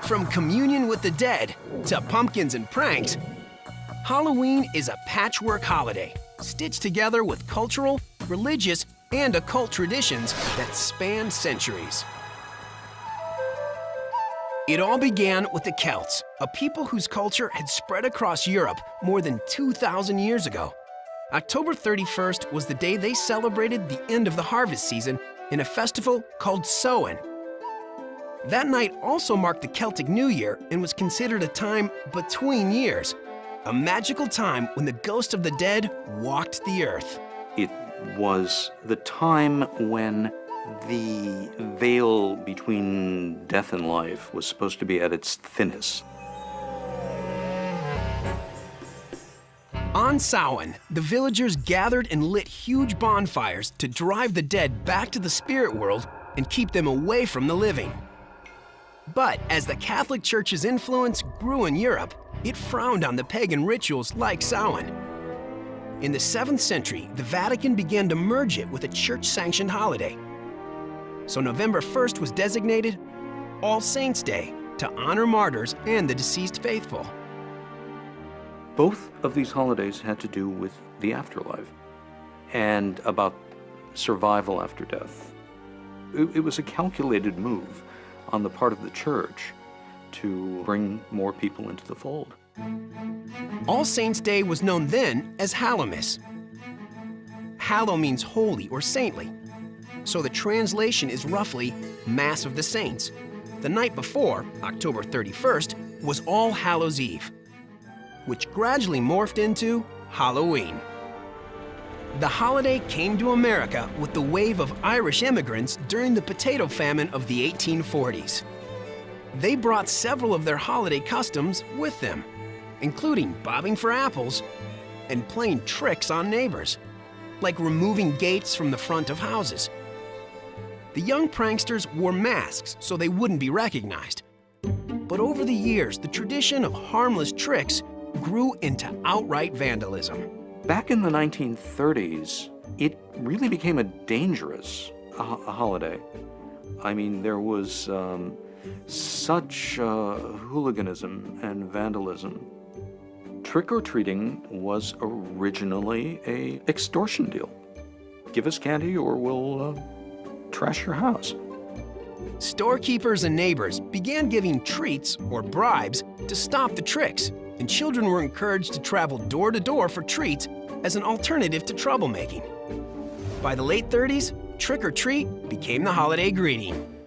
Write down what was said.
From communion with the dead to pumpkins and pranks, Halloween is a patchwork holiday stitched together with cultural, religious, and occult traditions that span centuries. It all began with the Celts, a people whose culture had spread across Europe more than 2,000 years ago. October 31st was the day they celebrated the end of the harvest season in a festival called Samhain. That night also marked the Celtic New Year and was considered a time between years, a magical time when the ghost of the dead walked the earth. It was the time when the veil between death and life was supposed to be at its thinnest. On Samhain, the villagers gathered and lit huge bonfires to drive the dead back to the spirit world and keep them away from the living. But as the Catholic Church's influence grew in Europe, it frowned on the pagan rituals like Samhain. In the 7th century, the Vatican began to merge it with a church-sanctioned holiday. So November 1st was designated All Saints' Day to honor martyrs and the deceased faithful. Both of these holidays had to do with the afterlife and about survival after death. It was a calculated move on the part of the church to bring more people into the fold. All Saints' Day was known then as Hallowmas. Hallow means holy or saintly, so the translation is roughly Mass of the Saints. The night before, October 31st, was All Hallows' Eve, which gradually morphed into Halloween. The holiday came to America with the wave of Irish immigrants during the potato famine of the 1840s. They brought several of their holiday customs with them, including bobbing for apples and playing tricks on neighbors, like removing gates from the front of houses. The young pranksters wore masks so they wouldn't be recognized. But over the years, the tradition of harmless tricks grew into outright vandalism. Back in the 1930s, it really became a dangerous holiday. I mean, there was such hooliganism and vandalism. Trick-or-treating was originally an extortion deal. Give us candy or we'll trash your house. Storekeepers and neighbors began giving treats or bribes to stop the tricks, and children were encouraged to travel door to door for treats as an alternative to troublemaking. By the late 30s, trick or treat became the holiday greeting.